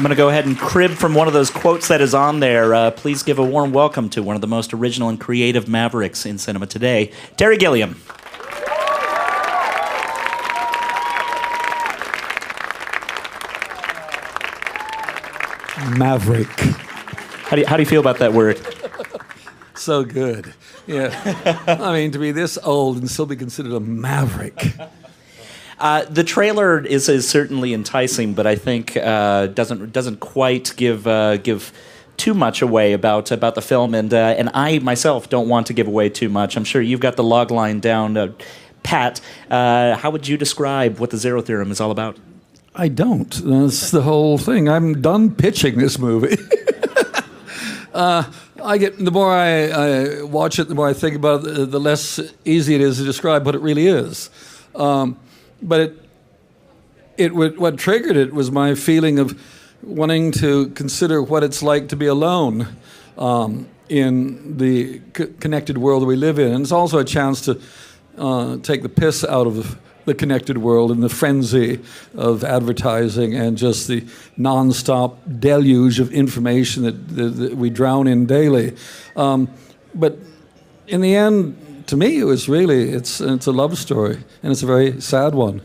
I'm going to go ahead and crib from one of those quotes that is on there. Please give a warm welcome to one of the most original and creative mavericks in cinema today, Terry Gilliam. Maverick. How do you feel about that word? So good. Yeah. I mean, to be this old and still be considered a maverick. The trailer is certainly enticing, but I think doesn't quite give too much away about the film, and I myself don't want to give away too much. I'm sure you've got the log line down, Pat. How would you describe what the Zero Theorem is all about? I don't. That's the whole thing. I'm done pitching this movie. The more I watch it, the more I think about it, the less easy it is to describe what it really is. But what triggered it was my feeling of wanting to consider what it's like to be alone in the connected world that we live in. And it's also a chance to take the piss out of the connected world and the frenzy of advertising and just the nonstop deluge of information that we drown in daily. But in the end, to me, it was really, it's a love story, and it's a very sad one.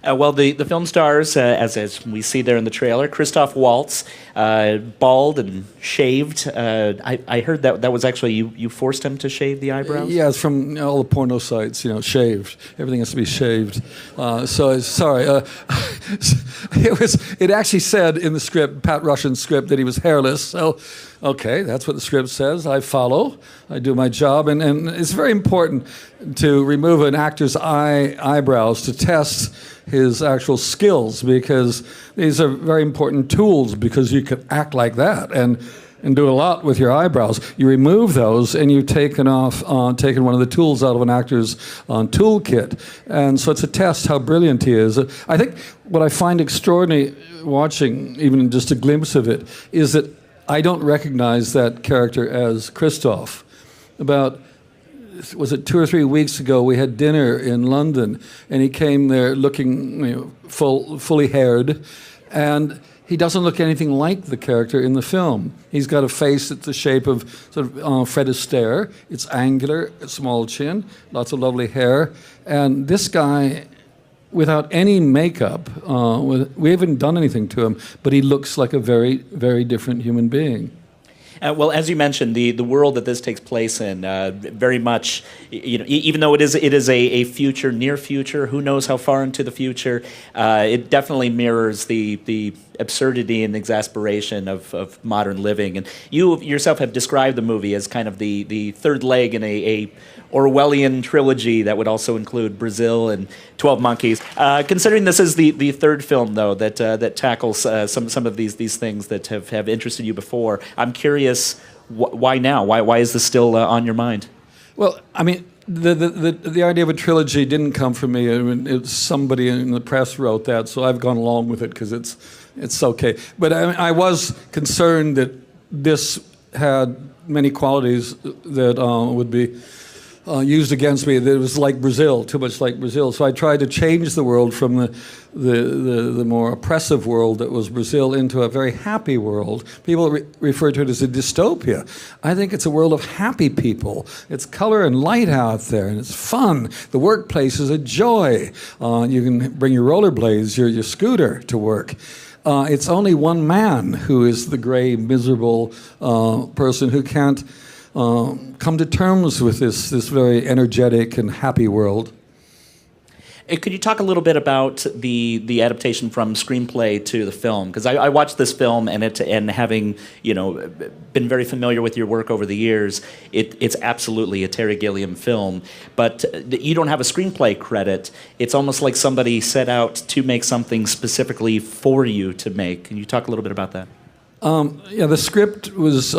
Well, the film stars, as we see there in the trailer, Christoph Waltz, bald and shaved. I heard that was actually you forced him to shave the eyebrows? Yeah, it's from all the porno sites, shaved. Everything has to be shaved. Sorry. It actually said in the script, Pat Russian's script, that he was hairless. So, okay, that's what the script says. I follow. I do my job. And it's very important to remove an actor's eyebrows to test his actual skills, because these are very important tools, because you could act like that and do a lot with your eyebrows. You remove those and you've taken one of the tools out of an actor's toolkit. And so it's a test how brilliant he is. I think what I find extraordinary watching, even just a glimpse of it, is that I don't recognize that character as Christoph. Was it 2 or 3 weeks ago, we had dinner in London, and he came there looking fully haired, and he doesn't look anything like the character in the film. He's got a face that's the shape of sort of Fred Astaire. It's angular, a small chin, lots of lovely hair, and this guy, without any makeup, we haven't done anything to him, but he looks like a very, very different human being. Well, as you mentioned, the world that this takes place in, very much, even though it is a future, near future, who knows how far into the future, it definitely mirrors the absurdity and exasperation of modern living. And you yourself have described the movie as kind of the third leg in a Orwellian trilogy that would also include Brazil and 12 Monkeys. Considering this is the third film, though, that tackles some of these things that have interested you before, I'm curious, why now? Why is this still on your mind? Well, I mean, the idea of a trilogy didn't come from me. I mean, somebody in the press wrote that, so I've gone along with it because it's okay. But I was concerned that this had many qualities that would be used against me, that it was like Brazil, too much like Brazil. So I tried to change the world from the more oppressive world that was Brazil into a very happy world. People refer to it as a dystopia. I think it's a world of happy people. It's color and light out there, and it's fun. The workplace is a joy. You can bring your rollerblades, your scooter to work. It's only one man who is the gray, miserable person who can't come to terms with this very energetic and happy world. Could you talk a little bit about the adaptation from screenplay to the film? Because I watched this film, and having been very familiar with your work over the years, it's absolutely a Terry Gilliam film. But you don't have a screenplay credit. It's almost like somebody set out to make something specifically for you to make. Can you talk a little bit about that? The script was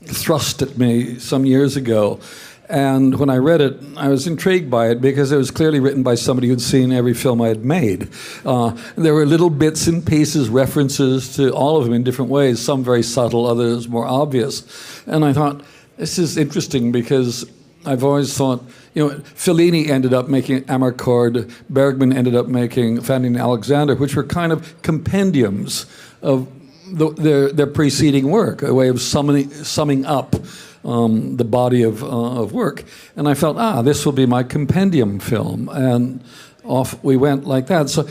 thrust at me some years ago, and when I read it, I was intrigued by it because it was clearly written by somebody who'd seen every film I had made. There were little bits and pieces, references to all of them in different ways, some very subtle, others more obvious. And I thought, this is interesting because I've always thought Fellini ended up making Amarcord, Bergman ended up making Fanny and Alexander, which were kind of compendiums of their preceding work, a way of summing up the body of work. And I felt, this will be my compendium film. And off we went like that. So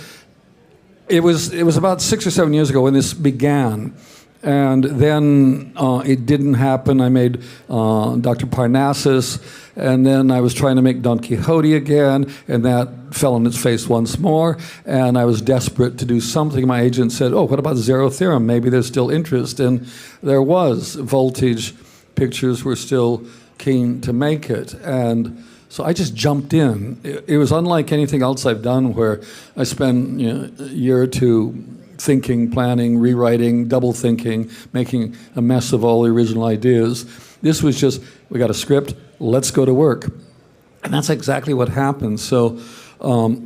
it was about 6 or 7 years ago when this began. And then it didn't happen. I made Dr. Parnassus, and then I was trying to make Don Quixote again, and that fell on its face once more. And I was desperate to do something. My agent said, what about Zero Theorem? Maybe there's still interest. And there was. Voltage Pictures were still keen to make it. And so I just jumped in. It was unlike anything else I've done where I spend a year or two thinking, planning, rewriting, double thinking, making a mess of all the original ideas. This was just, we got a script, let's go to work. And that's exactly what happened. So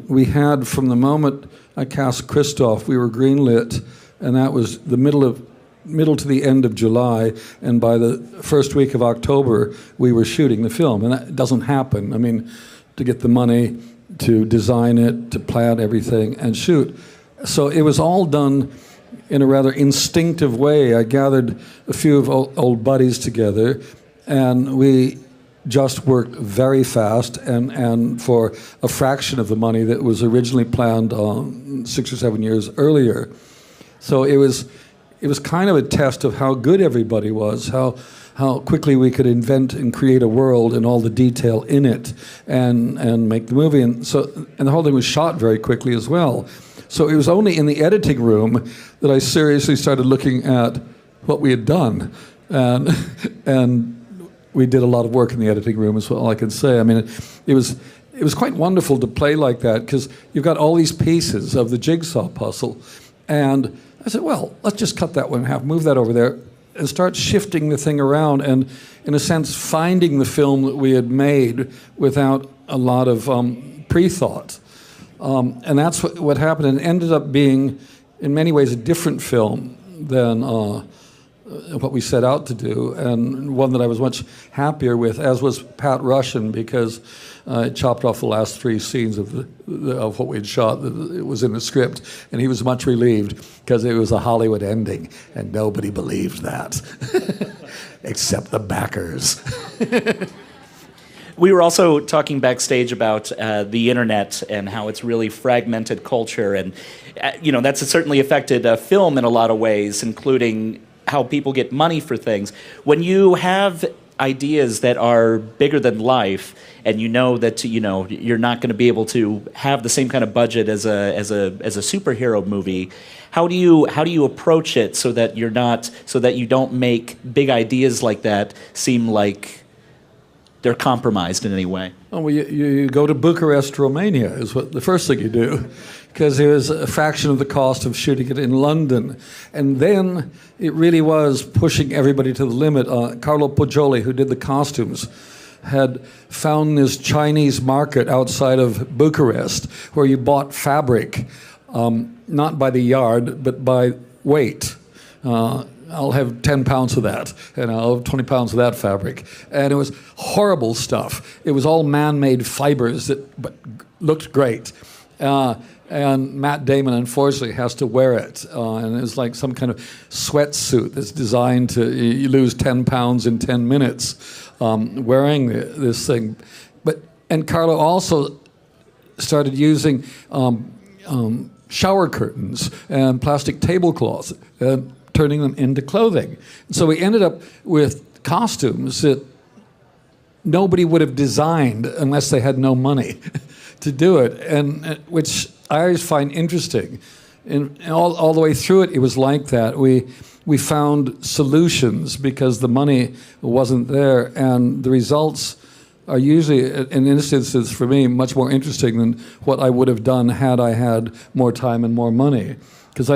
we had, from the moment I cast Christoph, we were greenlit, and that was the middle to the end of July, and by the first week of October, we were shooting the film. And that doesn't happen. I mean, to get the money, to design it, to plan everything, and shoot. So it was all done in a rather instinctive way. I gathered a few of old buddies together, and we just worked very fast and for a fraction of the money that was originally planned 6 or 7 years earlier. So it was kind of a test of how good everybody was, how quickly we could invent and create a world and all the detail in it and make the movie. And the whole thing was shot very quickly as well. So it was only in the editing room that I seriously started looking at what we had done. And we did a lot of work in the editing room, is all I can say. I mean, it was quite wonderful to play like that, because you've got all these pieces of the jigsaw puzzle. And I said, well, let's just cut that one in half, move that over there, and start shifting the thing around and, in a sense, finding the film that we had made without a lot of pre-thought. And that's what happened, and it ended up being, in many ways, a different film than what we set out to do, and one that I was much happier with, as was Pat Russian, because it chopped off the last 3 scenes of what we had shot. It was in the script, and he was much relieved, because it was a Hollywood ending, and nobody believed that, except the backers. We were also talking backstage about the internet and how it's really fragmented culture, and that's certainly affected film in a lot of ways, including how people get money for things. When you have ideas that are bigger than life, and that you're not going to be able to have the same kind of budget as a superhero movie, how do you approach it so that you don't make big ideas like that seem like they're compromised in any way? Oh, well, you go to Bucharest, Romania, is what the first thing you do, because it was a fraction of the cost of shooting it in London. And then it really was pushing everybody to the limit. Carlo Poggioli, who did the costumes, had found this Chinese market outside of Bucharest where you bought fabric, not by the yard, but by weight. I'll have 10 pounds of that, and I'll have 20 pounds of that fabric. And it was horrible stuff. It was all man-made fibers but looked great. And Matt Damon, unfortunately, has to wear it. And it's like some kind of sweatsuit that's designed to, you lose 10 pounds in 10 minutes wearing this thing. And Carlo also started using shower curtains and plastic tablecloths, turning them into clothing. So we ended up with costumes that nobody would have designed unless they had no money to do it, and which I always find interesting. And all the way through it, it was like that. We found solutions because the money wasn't there, and the results are usually, in instances for me, much more interesting than what I would have done had I had more time and more money. Because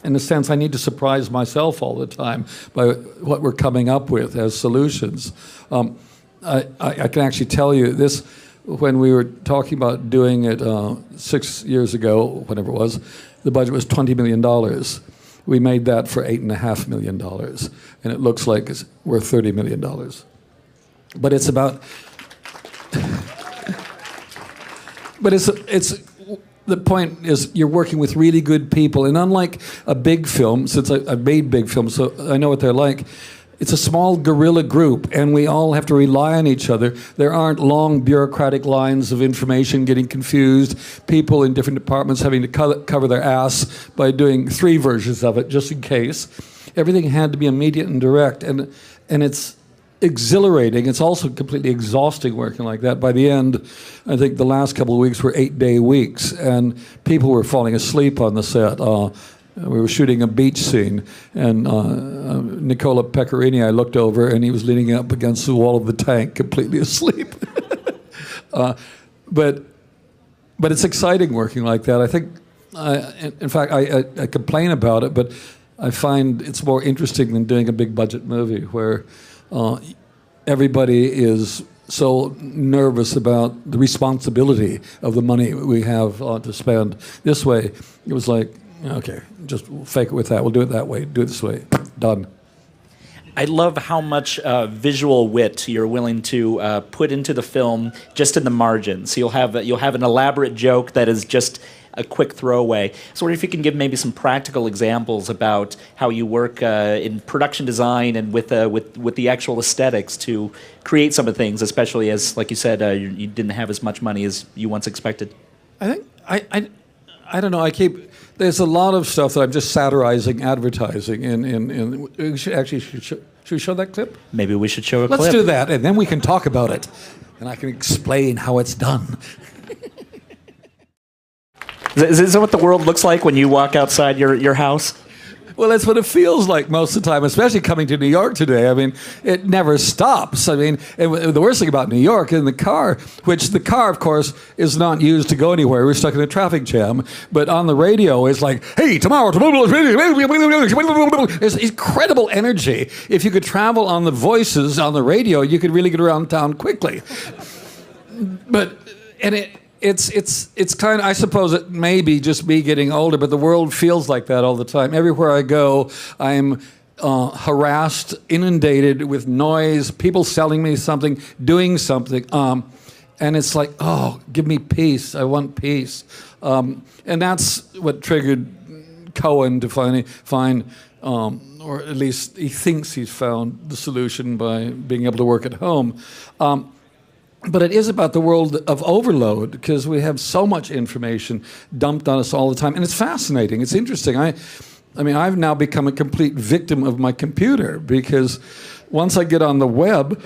in a sense, I need to surprise myself all the time by what we're coming up with as solutions. I can actually tell you this, when we were talking about doing it 6 years ago, whatever it was, the budget was $20 million. We made that for $8.5 million, and it looks like it's worth $30 million. But it's about... But it's the point is you're working with really good people, and unlike a big film, since I've made big films, so I know what they're like. It's a small guerrilla group, and we all have to rely on each other. There aren't long bureaucratic lines of information getting confused, people in different departments having to cover their ass by doing 3 versions of it, just in case. Everything had to be immediate and direct, and it's exhilarating. It's also completely exhausting working like that. By the end, I think the last couple of weeks were 8-day weeks, and people were falling asleep on the set. We were shooting a beach scene, and Nicola Pecorini, I looked over, and he was leaning up against the wall of the tank, completely asleep. But it's exciting working like that. I think, in fact, I complain about it, but I find it's more interesting than doing a big budget movie where everybody is so nervous about the responsibility of the money we have to spend. This way, it was like, okay, just fake it with that. We'll do it that way. Do it this way. Done. I love how much visual wit you're willing to put into the film, just in the margins. You'll have an elaborate joke that is just a quick throwaway. So, if you can give maybe some practical examples about how you work in production design and with the actual aesthetics to create some of the things, especially as, like you said, you didn't have as much money as you once expected. I think I don't know. There's a lot of stuff that I'm just satirizing advertising. We should we show that clip? Maybe we should show a clip. Let's do that, and then we can talk about it, and I can explain how it's done. Is that what the world looks like when you walk outside your house? Well, that's what it feels like most of the time, especially coming to New York today. I mean, it never stops. I mean, and the worst thing about New York, in the car, which the car, of course, is not used to go anywhere. We're stuck in a traffic jam. But on the radio, it's like, hey, tomorrow, there's incredible energy. If you could travel on the voices on the radio, you could really get around town quickly. It's kind of, I suppose it may be just me getting older, but the world feels like that all the time. Everywhere I go, I'm harassed, inundated with noise, people selling me something, doing something. And it's like, oh, give me peace. I want peace. And that's what triggered Cohen to finally find, or at least he thinks he's found the solution by being able to work at home. But it is about the world of overload, because we have so much information dumped on us all the time. And it's fascinating. It's interesting. I mean, I've now become a complete victim of my computer, because once I get on the web,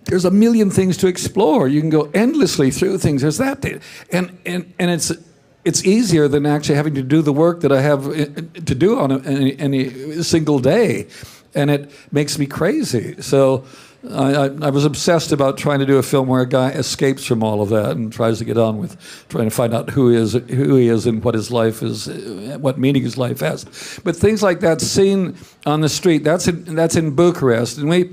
there's a million things to explore. You can go endlessly through things. There's that. And it's easier than actually having to do the work that I have to do on any single day. And it makes me crazy. So I was obsessed about trying to do a film where a guy escapes from all of that and tries to get on with trying to find out who he is and what his life is, what meaning his life has. But things like that scene on the street, that's in Bucharest, and we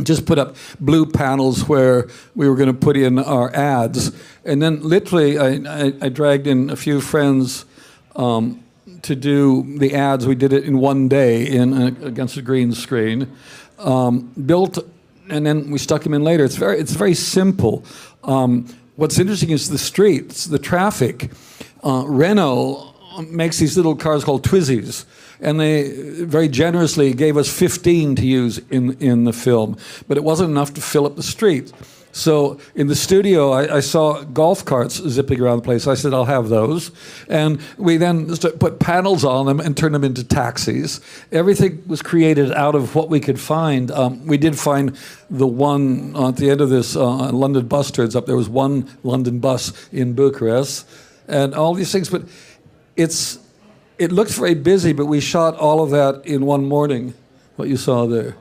just put up blue panels where we were going to put in our ads, and then literally I dragged in a few friends to do the ads. We did it in one day against a green screen, built. And then we stuck him in later. It's very simple. What's interesting is the streets, the traffic. Renault makes these little cars called Twizzys, and they very generously gave us 15 to use in the film, but it wasn't enough to fill up the streets. So in the studio, I saw golf carts zipping around the place. I said, I'll have those. And we then put panels on them and turned them into taxis. Everything was created out of what we could find. We did find the one at the end of this London bus turns up. There was one London bus in Bucharest and all these things. But it looks very busy, but we shot all of that in one morning, what you saw there.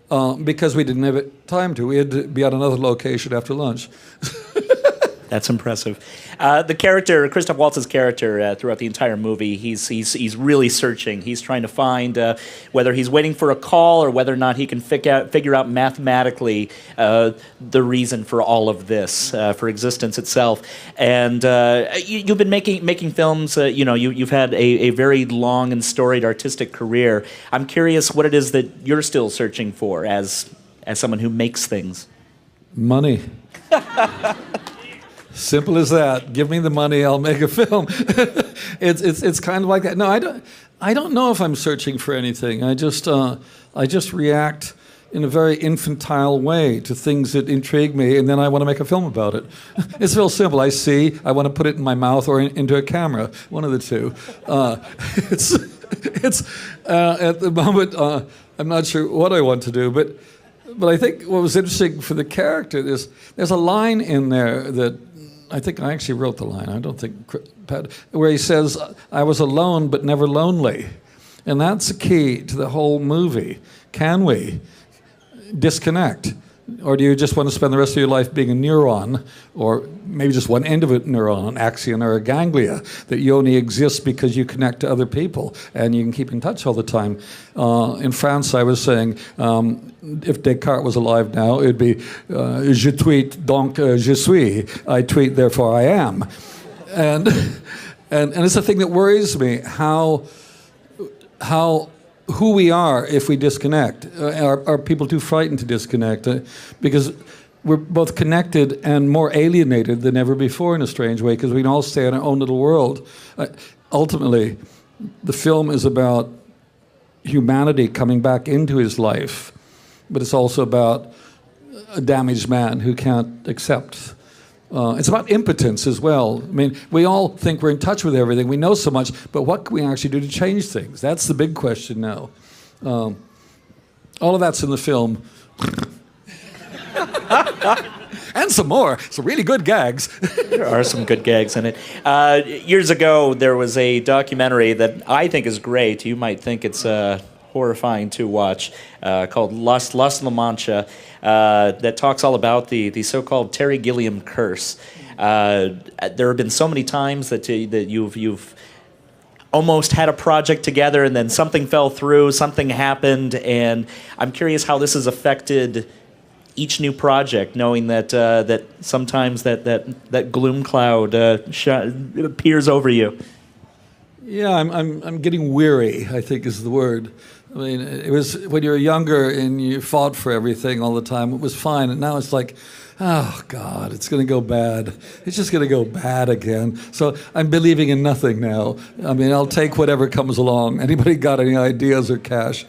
Because we didn't have time to. We had to be at another location after lunch. That's impressive. The character, Christoph Waltz's character, throughout the entire movie, he's really searching. He's trying to find whether he's waiting for a call or whether or not he can figure out mathematically the reason for all of this, for existence itself. And you've been making films. You've had a very long and storied artistic career. I'm curious what it is that you're still searching for as someone who makes things. Money. Simple as that. Give me the money, I'll make a film. It's kind of like that. No, I don't know if I'm searching for anything. I just react in a very infantile way to things that intrigue me, and then I want to make a film about it. It's real simple. I see, I want to put it in my mouth or into a camera, one of the two. At the moment, I'm not sure what I want to do, but I think what was interesting for the character is there's a line in there that I think I actually wrote the line. I don't think Pat, where he says, "I was alone but never lonely," and that's the key to the whole movie. Can we disconnect? Or do you just want to spend the rest of your life being a neuron, or maybe just one end of a neuron, an axon or a ganglia, that you only exist because you connect to other people and you can keep in touch all the time? In France, I was saying, if Descartes was alive now, it'd be, je tweet, donc je suis. I tweet, therefore I am. And it's a thing that worries me, who we are if we disconnect. Are people too frightened to disconnect? Because we're both connected and more alienated than ever before in a strange way, because we can all stay in our own little world. Ultimately, the film is about humanity coming back into his life, but it's also about a damaged man who can't accept. It's about impotence as well. I mean, we all think we're in touch with everything. We know so much, but what can we actually do to change things? That's the big question now. All of that's in the film. And some more. Some really good gags. There are some good gags in it. Years ago, there was a documentary that I think is great. You might think it's horrifying to watch, called Lust La Mancha, that talks all about the so-called Terry Gilliam curse. There have been so many times that you've almost had a project together and then something fell through, something happened, and I'm curious how this has affected each new project, knowing that that sometimes that gloom cloud appears over you. Yeah, I'm getting weary, I think is the word. I mean, it was when you were younger and you fought for everything all the time, it was fine. And now it's like, oh, God, it's going to go bad. It's just going to go bad again. So I'm believing in nothing now. I mean, I'll take whatever comes along. Anybody got any ideas or cash?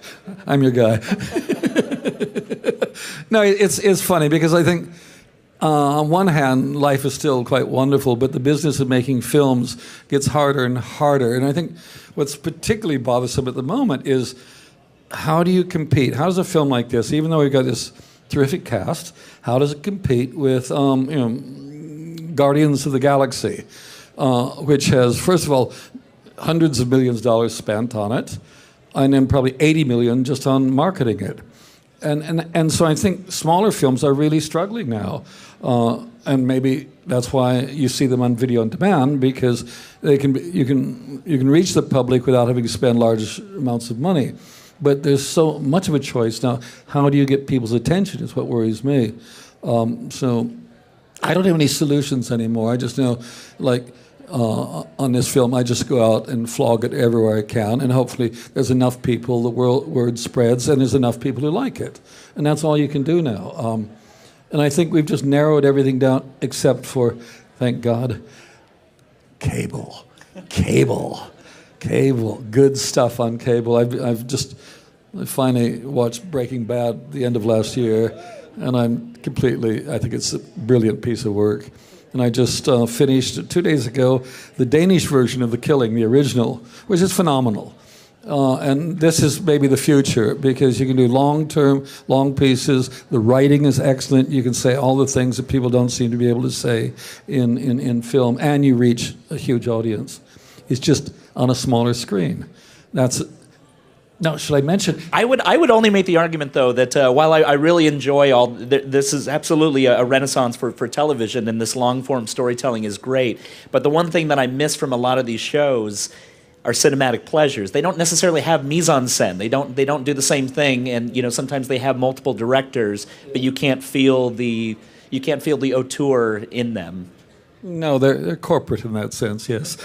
I'm your guy. No, it's funny because I think, on one hand, life is still quite wonderful, but the business of making films gets harder and harder. And I think what's particularly bothersome at the moment is, how do you compete? How does a film like this, even though we've got this terrific cast, how does it compete with Guardians of the Galaxy, which has, first of all, hundreds of millions of dollars spent on it, and then probably 80 million just on marketing it. And so I think smaller films are really struggling now, and maybe that's why you see them on video on demand, because you can reach the public without having to spend large amounts of money. But there's so much of a choice now. How do you get people's attention is what worries me. So I don't have any solutions anymore. I just know, like, on this film, I just go out and flog it everywhere I can, and hopefully there's enough people, the word spreads, and there's enough people who like it. And that's all you can do now. And I think we've just narrowed everything down, except for, thank God, cable. Good stuff on cable. I finally watched Breaking Bad at the end of last year, and I think it's a brilliant piece of work. And I just finished 2 days ago the Danish version of The Killing, the original, which is phenomenal. And this is maybe the future, because you can do long-term, long pieces. The writing is excellent. You can say all the things that people don't seem to be able to say in film, and you reach a huge audience. It's just on a smaller screen. Now, should I mention? I would only make the argument, though, that while I really enjoy this is absolutely a renaissance for television, and this long-form storytelling is great. But the one thing that I miss from a lot of these shows are cinematic pleasures. They don't necessarily have mise en scène. They don't do the same thing, and sometimes they have multiple directors, but you can't feel the auteur in them. No, they're corporate in that sense, yes.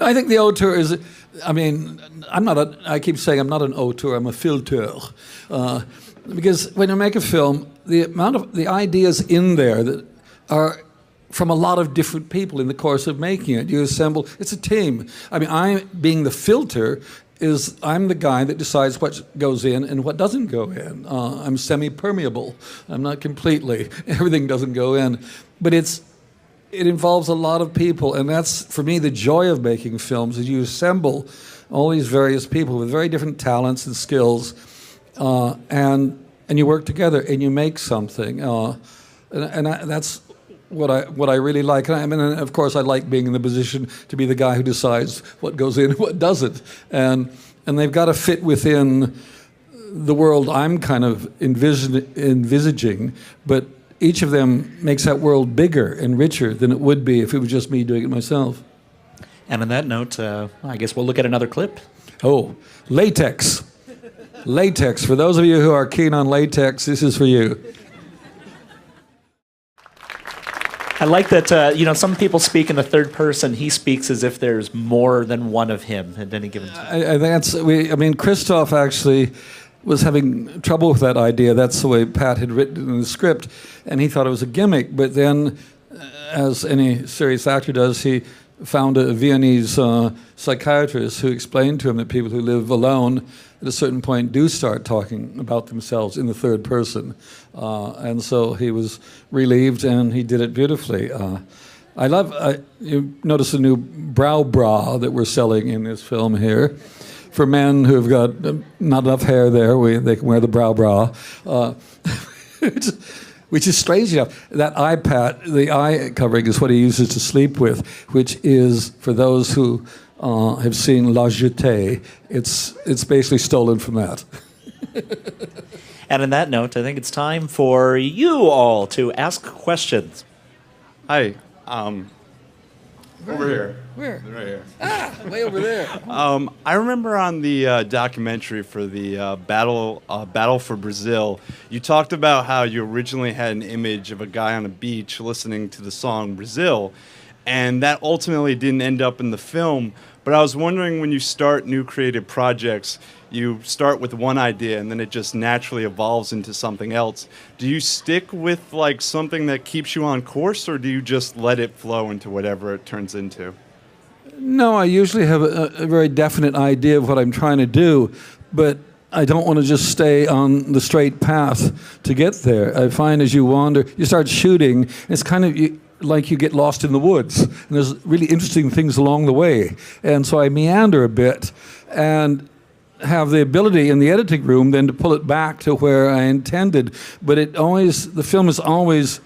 I think the auteur is, I mean, I keep saying I'm not an auteur, I'm a filter. Because when you make a film, the amount of the ideas in there that are from a lot of different people in the course of making it. You assemble, it's a team. I mean, I, being the filter, I'm the guy that decides what goes in and what doesn't go in. I'm semi-permeable. I'm not completely. Everything doesn't go in. But it involves a lot of people, and that's, for me, the joy of making films, is you assemble all these various people with very different talents and skills, and you work together and you make something. That's what I really like. And I mean, of course, I like being in the position to be the guy who decides what goes in and what doesn't. And they've got to fit within the world I'm kind of envisaging, but each of them makes that world bigger and richer than it would be if it was just me doing it myself. And on that note, I guess we'll look at another clip. Oh, latex. Latex. For those of you who are keen on latex, this is for you. I like that, some people speak in the third person. He speaks as if there's more than one of him at any given time. Christoph actually was having trouble with that idea. That's the way Pat had written it in the script, and he thought it was a gimmick. But then, as any serious actor does, he found a Viennese psychiatrist who explained to him that people who live alone at a certain point do start talking about themselves in the third person. And so he was relieved, and he did it beautifully. You notice the new brow bra that we're selling in this film here. For men who have got not enough hair there, they can wear the brow bra. Which is strange enough. That eye pat, the eye covering, is what he uses to sleep with, which is, for those who have seen La Jetée, it's basically stolen from that. And on that note, I think it's time for you all to ask questions. Hi. Over here. Where? Right here. Way over there. I remember on the documentary for the Battle for Brazil, you talked about how you originally had an image of a guy on a beach listening to the song Brazil, and that ultimately didn't end up in the film. But I was wondering, when you start new creative projects, you start with one idea and then it just naturally evolves into something else. Do you stick with like something that keeps you on course, or do you just let it flow into whatever it turns into? No, I usually have a very definite idea of what I'm trying to do, but I don't want to just stay on the straight path to get there. I find as you wander, you start shooting, it's kind of like you get lost in the woods, and there's really interesting things along the way. And so I meander a bit and have the ability in the editing room then to pull it back to where I intended. But the film is always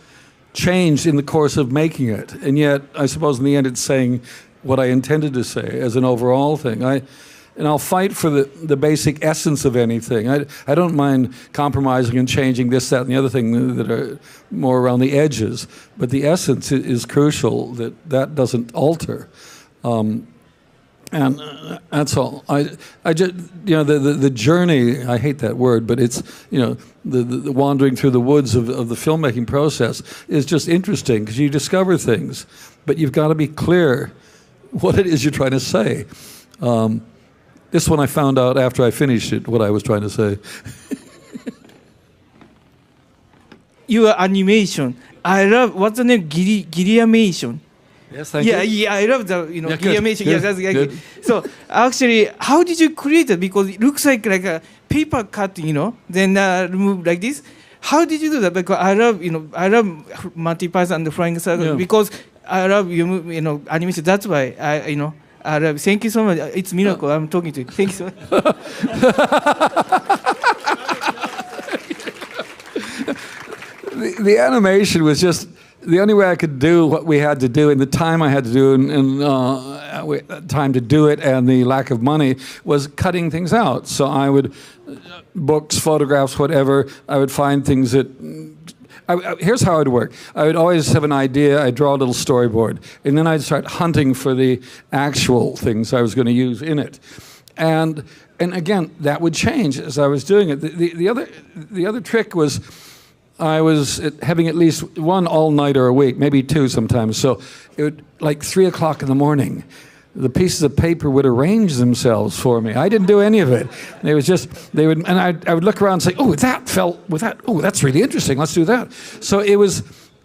changed in the course of making it. And yet, I suppose in the end it's saying what I intended to say as an overall thing. And I'll fight for the basic essence of anything. I don't mind compromising and changing this, that, and the other thing that are more around the edges. But the essence is crucial, that doesn't alter. And that's all. I just, the journey, I hate that word, but it's, the wandering through the woods of the filmmaking process is just interesting because you discover things, but you've got to be clear what it is you're trying to say. This one I found out after I finished it, what I was trying to say. Your animation, I love, what's the name? Gilliamation. Yes, thank you. Yeah, I love the, Gilliamation. Good, Yeah, that's good. So actually, how did you create it? Because it looks like a paper cut, then remove like this. How did you do that? Because I love Monty Python and the Flying Circus, because I love animation. That's why I love. Thank you so much. It's miracle. I'm talking to you. Thank you so much. The animation was just the only way I could do what we had to do in the time I had to do, and time to do it, and the lack of money was cutting things out. So I would books, photographs, whatever. I would find things that. Here's how it would work. I would always have an idea. I'd draw a little storyboard, and then I'd start hunting for the actual things I was going to use in it, and again that would change as I was doing it. The other trick was I was having at least one all-nighter a week, maybe two sometimes. So it would, like 3 o'clock in the morning, the pieces of paper would arrange themselves for me. I didn't do any of it. It was just, and I would look around and say, oh, that felt with that. Oh, that's really interesting. Let's do that. So it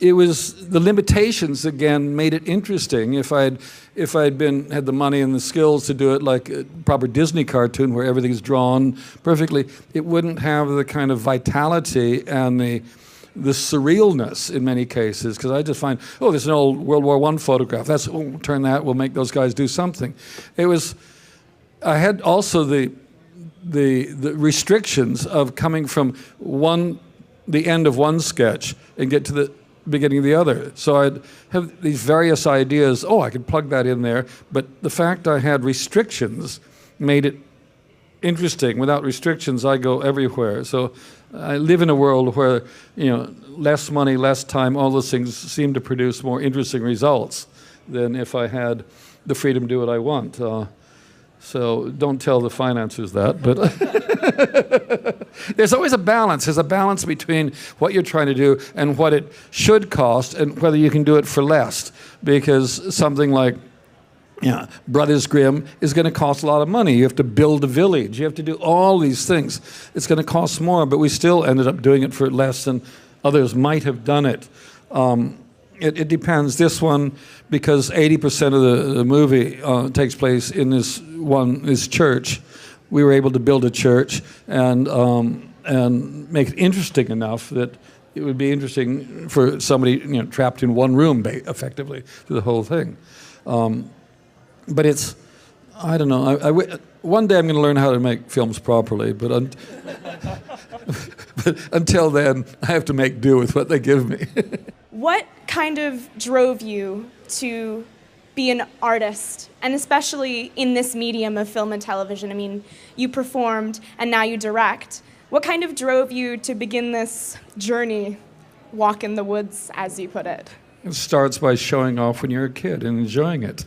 it was the limitations again made it interesting. If I'd had the money and the skills to do it like a proper Disney cartoon where everything's drawn perfectly, it wouldn't have the kind of vitality and the surrealness in many cases, because I just find, oh, there's an old World War I photograph. We'll turn that, we'll make those guys do something. I had also the restrictions of coming from the end of one sketch and get to the beginning of the other. So I'd have these various ideas, I could plug that in there, but the fact I had restrictions made it interesting. Without restrictions, I go everywhere. So I live in a world where, less money, less time, all those things seem to produce more interesting results than if I had the freedom to do what I want. So don't tell the financiers that, but there's always a balance. There's a balance between what you're trying to do and what it should cost and whether you can do it for less. Because something like Brothers Grimm is going to cost a lot of money. You have to build a village. You have to do all these things. It's going to cost more, but we still ended up doing it for less than others might have done it. It depends. This one, because 80% of the movie takes place in this church, we were able to build a church and make it interesting enough that it would be interesting for somebody trapped in one room, effectively, through the whole thing. But it's, I don't know. One day I'm going to learn how to make films properly, but until then, I have to make do with what they give me. What kind of drove you to be an artist, and especially in this medium of film and television? I mean, you performed and now you direct. What kind of drove you to begin this journey, walk in the woods, as you put it? It starts by showing off when you're a kid and enjoying it.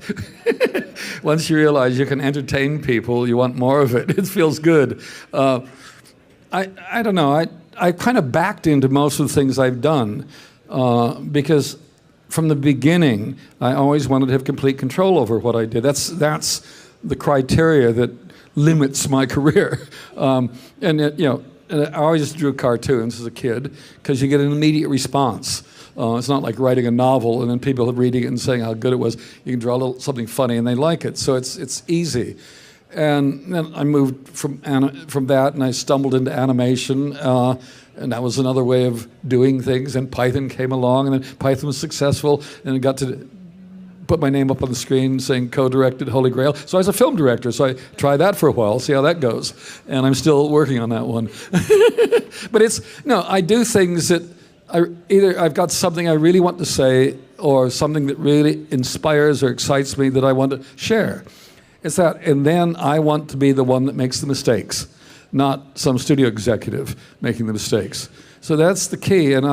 Once you realize you can entertain people, you want more of it. It feels good. I don't know. I kind of backed into most of the things I've done because from the beginning, I always wanted to have complete control over what I did. That's the criteria that limits my career. I always drew cartoons as a kid because you get an immediate response. It's not like writing a novel and then people reading it and saying how good it was. You can draw something funny and they like it, so it's easy. And then I moved from that and I stumbled into animation, and that was another way of doing things. And Python came along, and then Python was successful, and I got to put my name up on the screen saying co-directed Holy Grail. So I was a film director, so I tried that for a while, see how that goes. And I'm still working on that one. But I do things that either I've got something I really want to say or something that really inspires or excites me that I want to share. It's that, and then I want to be the one that makes the mistakes, not some studio executive making the mistakes. So that's the key, and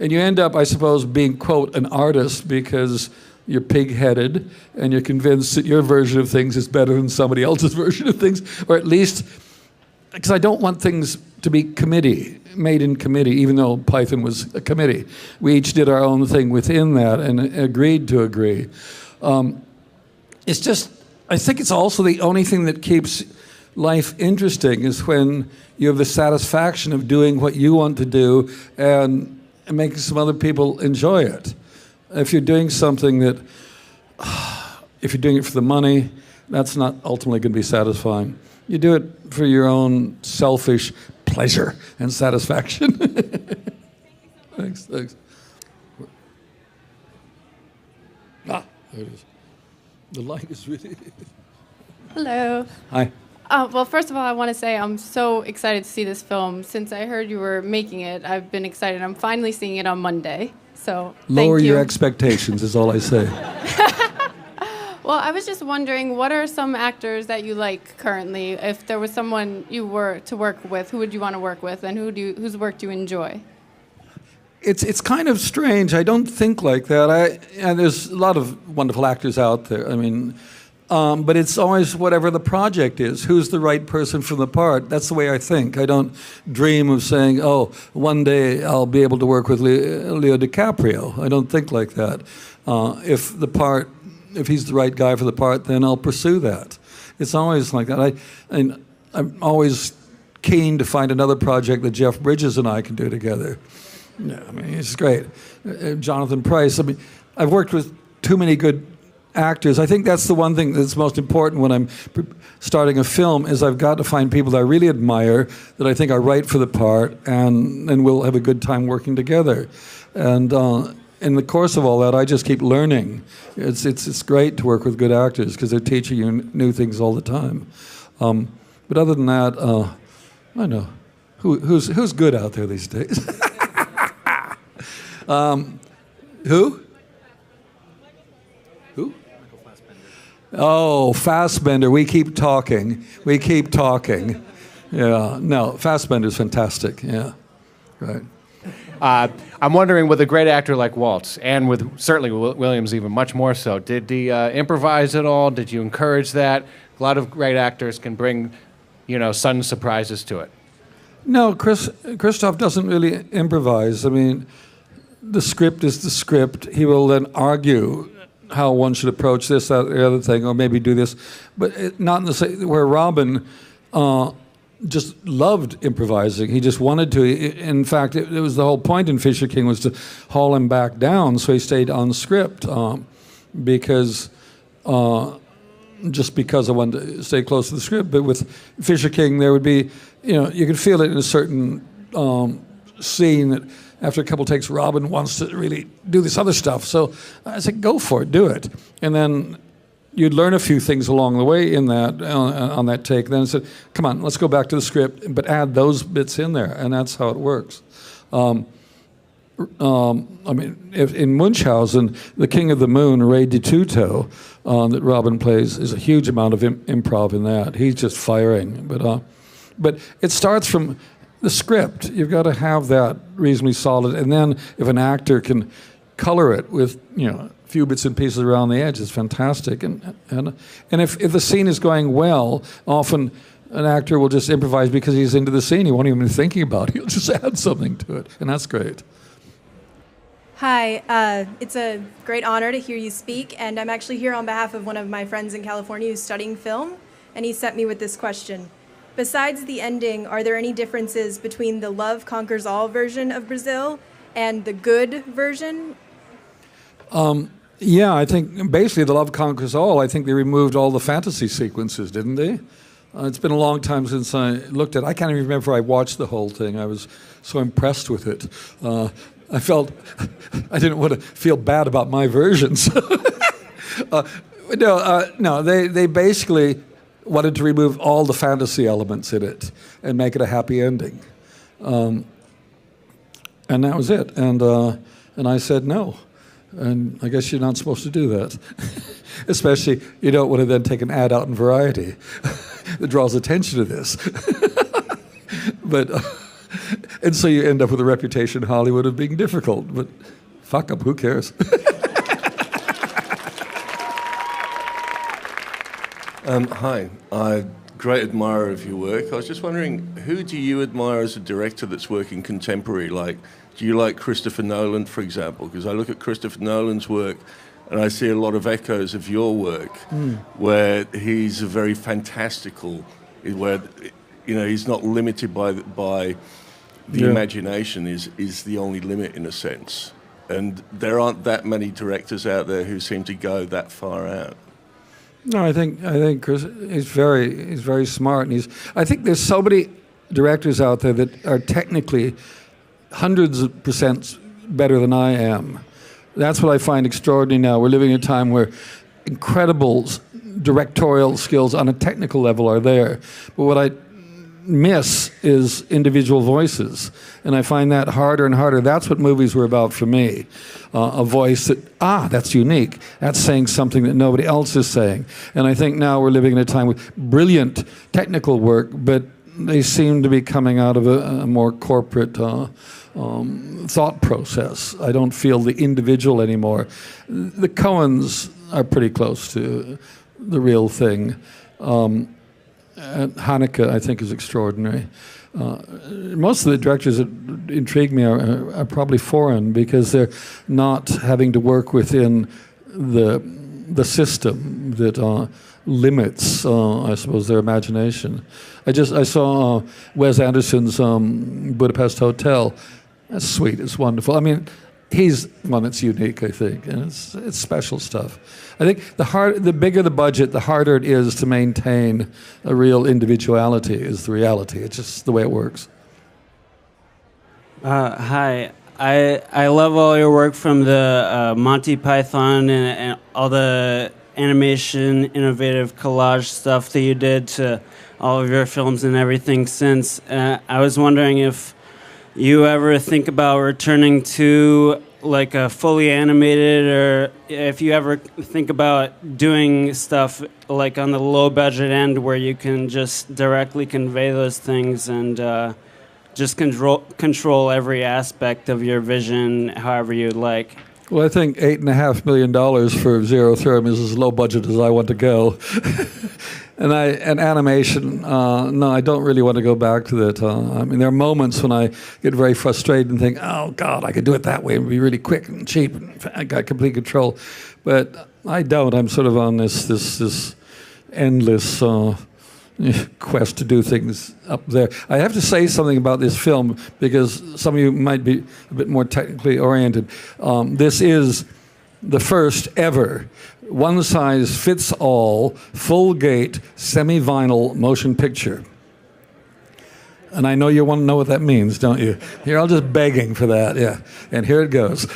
you end up, I suppose, being, quote, an artist because you're pig-headed and you're convinced that your version of things is better than somebody else's version of things, or at least, because I don't want things to be made in committee, even though Python was a committee. We each did our own thing within that and agreed to agree. It's just, I think it's also the only thing that keeps life interesting is when you have the satisfaction of doing what you want to do and making some other people enjoy it. If you're doing something that, if you're doing it for the money, that's not ultimately going to be satisfying. You do it for your own selfish pleasure and satisfaction. Thanks. There it is. The light is really... Hello. Hi. Well, first of all, I want to say I'm so excited to see this film. Since I heard you were making it, I've been excited. I'm finally seeing it on Monday, so Lower thank you. your expectations is all I say. Well, I was just wondering, what are some actors that you like currently? If there was someone you were to work with, who would you want to work with, and whose work do you enjoy? It's kind of strange. I don't think like that. And there's a lot of wonderful actors out there. I mean, but it's always whatever the project is. Who's the right person for the part? That's the way I think. I don't dream of saying, oh, one day I'll be able to work with Leo DiCaprio. I don't think like that. If he's the right guy for the part, then I'll pursue that. It's always like that. I'm always keen to find another project that Jeff Bridges and I can do together. Yeah, I mean, he's great. Jonathan Pryce. I mean, I've worked with too many good actors. I think that's the one thing that's most important when I'm starting a film is I've got to find people that I really admire, that I think are right for the part, and we'll have a good time working together. And in the course of all that, I just keep learning. It's great to work with good actors because they're teaching you new things all the time. But other than that, I know who's good out there these days. Who? Oh, Fassbender. We keep talking. Yeah, no, Fassbender's fantastic. Yeah, right. I'm wondering, with a great actor like Waltz, and with certainly Williams even much more so, did he improvise at all? Did you encourage that? A lot of great actors can bring, sudden surprises to it. No, Christoph doesn't really improvise. I mean, the script is the script. He will then argue how one should approach this, that, the other thing, or maybe do this, but not in the same where Robin just loved improvising. He just wanted to. In fact, it was the whole point in Fisher King was to haul him back down, so he stayed on script because I wanted to stay close to the script. But with Fisher King, there would be, you could feel it in a certain scene that after a couple takes, Robin wants to really do this other stuff. So I said, go for it, do it. And then you'd learn a few things along the way in that on that take. Then I said, come on, let's go back to the script, but add those bits in there, and that's how it works. I mean, in Munchausen, the King of the Moon, Ray DiTuto, that Robin plays, is a huge amount of improv in that. He's just firing. But it starts from the script. You've got to have that reasonably solid, and then if an actor can color it with a few bits and pieces around the edge, it's fantastic. And if the scene is going well, often an actor will just improvise because he's into the scene. He won't even be thinking about it. He'll just add something to it, and that's great. Hi, it's a great honor to hear you speak, and I'm actually here on behalf of one of my friends in California who's studying film, and he sent me with this question. Besides the ending, are there any differences between the Love Conquers All version of Brazil and the good version? Yeah, I think basically the Love Conquers All, I think they removed all the fantasy sequences, didn't they? It's been a long time since I looked at it. I can't even remember if I watched the whole thing. I was so impressed with it. I felt I didn't want to feel bad about my versions. No, they basically wanted to remove all the fantasy elements in it and make it a happy ending. And that was it. And I said no. And I guess you're not supposed to do that. Especially, you don't want to then take an ad out in Variety that draws attention to this. But, and so you end up with a reputation in Hollywood of being difficult. But fuck up, who cares? Hi, great admirer of your work. I was just wondering, who do you admire as a director that's working contemporary? Like, do you like Christopher Nolan, for example? Because I look at Christopher Nolan's work and I see a lot of echoes of your work, where he's a very fantastical, where he's not limited by the imagination is the only limit in a sense. And there aren't that many directors out there who seem to go that far out. No, I think Chris he's very smart, and I think there's so many directors out there that are technically hundreds of % better than I am. That's what I find extraordinary now. We're living in a time where incredible directorial skills on a technical level are there, but what I miss is individual voices, and I find that harder and harder. That's what movies were about for me. A voice that, that's unique. That's saying something that nobody else is saying. And I think now we're living in a time with brilliant technical work, but they seem to be coming out of a more corporate thought process. I don't feel the individual anymore. The Coens are pretty close to the real thing. Haneke, I think, is extraordinary. Most of the directors that intrigue me are probably foreign because they're not having to work within the system that limits, I suppose, their imagination. I saw Wes Anderson's Budapest Hotel. That's sweet. It's wonderful. I mean, he's one that's unique, I think, and it's special stuff. I think the bigger the budget, the harder it is to maintain a real individuality. Is the reality? It's just the way it works. Hi. I love all your work from the Monty Python and all the animation, innovative collage stuff that you did to all of your films and everything since. I was wondering if you ever think about returning to like a fully animated, or if you ever think about doing stuff like on the low budget end where you can just directly convey those things and just control every aspect of your vision however you'd like. Well, I think $8.5 million for Zero Theorem is as low budget as I want to go. And animation, no, I don't really want to go back to that. I mean, there are moments when I get very frustrated and think, oh, God, I could do it that way and be really quick and cheap and I got complete control. But I don't. I'm sort of on this endless quest to do things up there. I have to say something about this film because some of you might be a bit more technically oriented. This is the first ever one-size-fits-all, full-gate, semi-vinyl motion picture. And I know you want to know what that means, don't you? You're all just begging for that, yeah. And here it goes.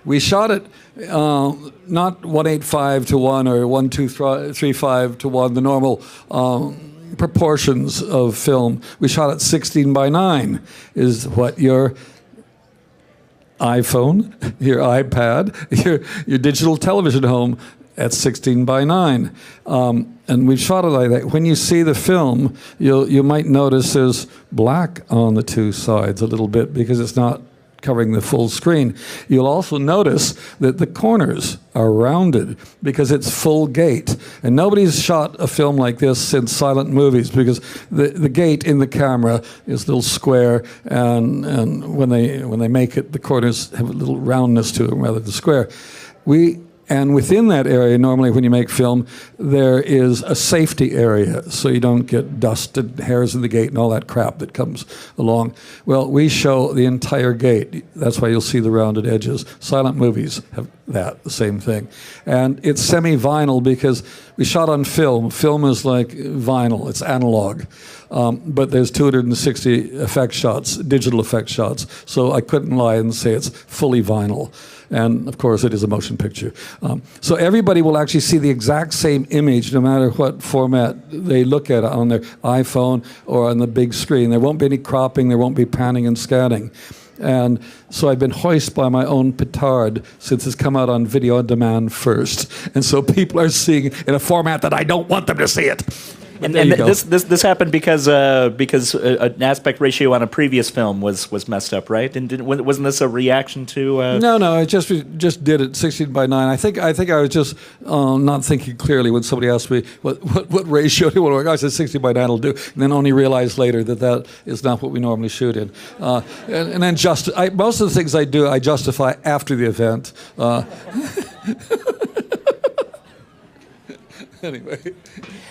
We shot it not 1:8:5 to 1 or 1:2:3:5 to 1, the normal proportions of film. We shot it 16:9, is what your iPhone, your iPad, your digital television home at 16:9. And we've shot it like that. When you see the film, you might notice there's black on the two sides a little bit because it's not covering the full screen. You'll also notice that the corners are rounded because it's full gate. And nobody's shot a film like this since silent movies because the gate in the camera is a little square, and when they make it, the corners have a little roundness to them rather than square. And within that area, normally when you make film, there is a safety area so you don't get dust and hairs in the gate and all that crap that comes along. Well, we show the entire gate. That's why you'll see the rounded edges. Silent movies have that, the same thing. And it's semi-vinyl because we shot on film. Film is like vinyl. It's analog. But there's 260 effect shots, digital effect shots. So I couldn't lie and say it's fully vinyl. And of course, it is a motion picture. So everybody will actually see the exact same image, no matter what format they look at it on their iPhone or on the big screen. There won't be any cropping. There won't be panning and scanning. And so I've been hoisted by my own petard since it's come out on video on demand first. And so people are seeing it in a format that I don't want them to see it. And this happened because an aspect ratio on a previous film was messed up, right? And wasn't this a reaction to? No, I just did it 16:9. I think I was just not thinking clearly when somebody asked me what ratio do you want to work. I said 16:9 will do, and then only realized later that is not what we normally shoot in. And then most of the things I do, I justify after the event. Anyway.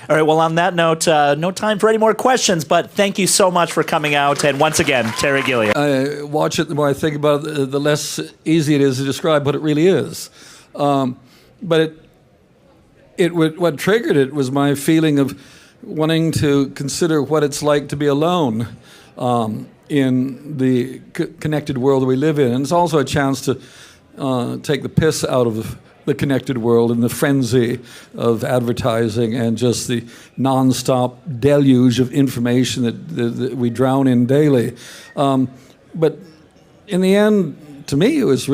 All right, well, on that note, no time for any more questions, but thank you so much for coming out. And once again, Terry Gilliam. I watch it, the more I think about it, the less easy it is to describe what it really is. But what triggered it was my feeling of wanting to consider what it's like to be alone in the connected world we live in. And it's also a chance to take the piss out of the connected world and the frenzy of advertising and just the nonstop deluge of information that we drown in daily. But in the end, to me, it's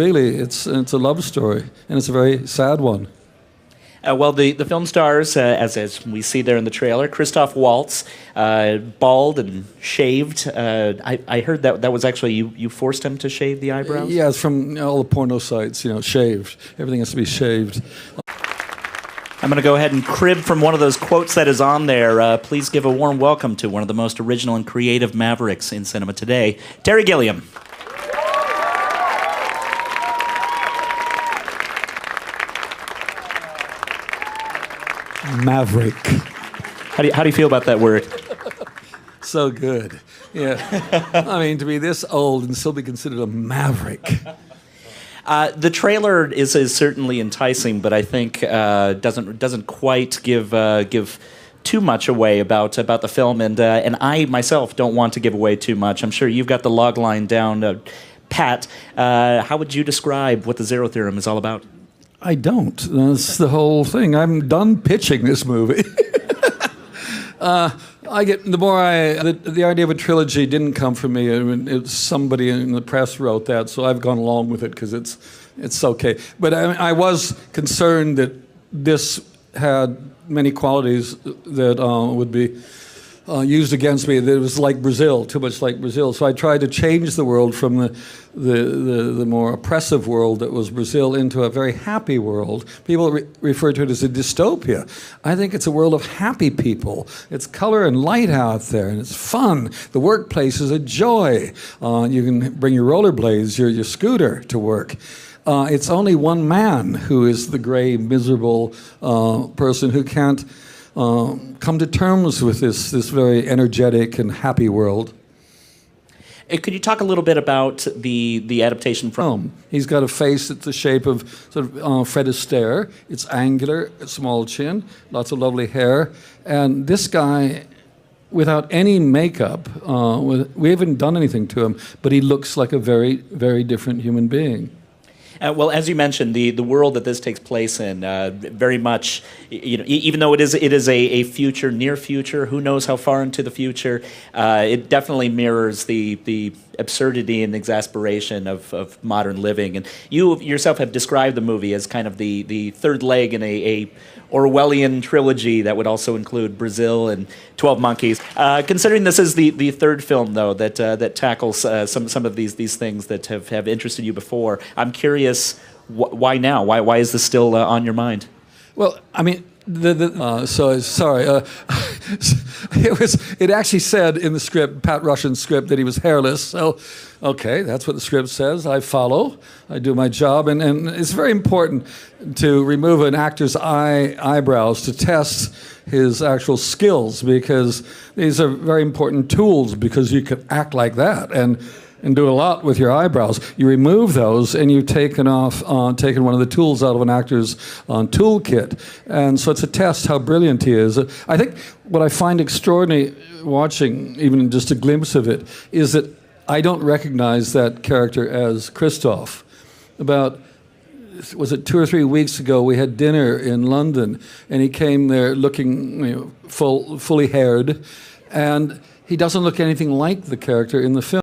a love story, and it's a very sad one. Well, the film stars, as we see there in the trailer, Christoph Waltz, bald and shaved. I heard that was actually you forced him to shave the eyebrows? Yeah, it's from all the porno sites, shaved. Everything has to be shaved. I'm going to go ahead and crib from one of those quotes that is on there. Please give a warm welcome to one of the most original and creative mavericks in cinema today, Terry Gilliam. Maverick. How do you feel about that word? So good. Yeah. I mean, to be this old and still be considered a maverick. The trailer is certainly enticing, but I think doesn't quite give too much away about the film, and I myself don't want to give away too much. I'm sure you've got the log line down, Pat. How would you describe what the Zero Theorem is all about? I don't. That's the whole thing. I'm done pitching this movie. The idea of a trilogy didn't come from me. I mean, somebody in the press wrote that, so I've gone along with it because it's okay. But I was concerned that this had many qualities that would be used against me. That it was like Brazil, too much like Brazil. So I tried to change the world from the more oppressive world that was Brazil into a very happy world. People refer to it as a dystopia. I think it's a world of happy people. It's color and light out there, and it's fun. The workplace is a joy. You can bring your rollerblades, your scooter to work. It's only one man who is the gray, miserable person who can't come to terms with this very energetic and happy world. Could you talk a little bit about the adaptation from? He's got a face that's the shape of sort of Fred Astaire. It's angular, a small chin, lots of lovely hair. And this guy, without any makeup, we haven't done anything to him, but he looks like a very, very different human being. Well, as you mentioned, the world that this takes place in, very much, even though it is a future, near future, who knows how far into the future, it definitely mirrors the absurdity and exasperation of modern living. And you yourself have described the movie as kind of the third leg in a Orwellian trilogy that would also include Brazil and 12 Monkeys. Considering this is the third film, though, that tackles some of these things that have interested you before, I'm curious, why now? Why is this still on your mind? Well, I mean, it actually said in the script, Pat Russian's script, that he was hairless. So, okay, that's what the script says. I follow. I do my job, and it's very important to remove an actor's eyebrows to test his actual skills, because these are very important tools, because you could act like that and do a lot with your eyebrows. You remove those, and you've taken one of the tools out of an actor's toolkit. And so it's a test how brilliant he is. I think what I find extraordinary watching, even just a glimpse of it, is that I don't recognize that character as Christoph. Was it 2 or 3 weeks ago, we had dinner in London, and he came there looking fully haired, and he doesn't look anything like the character in the film.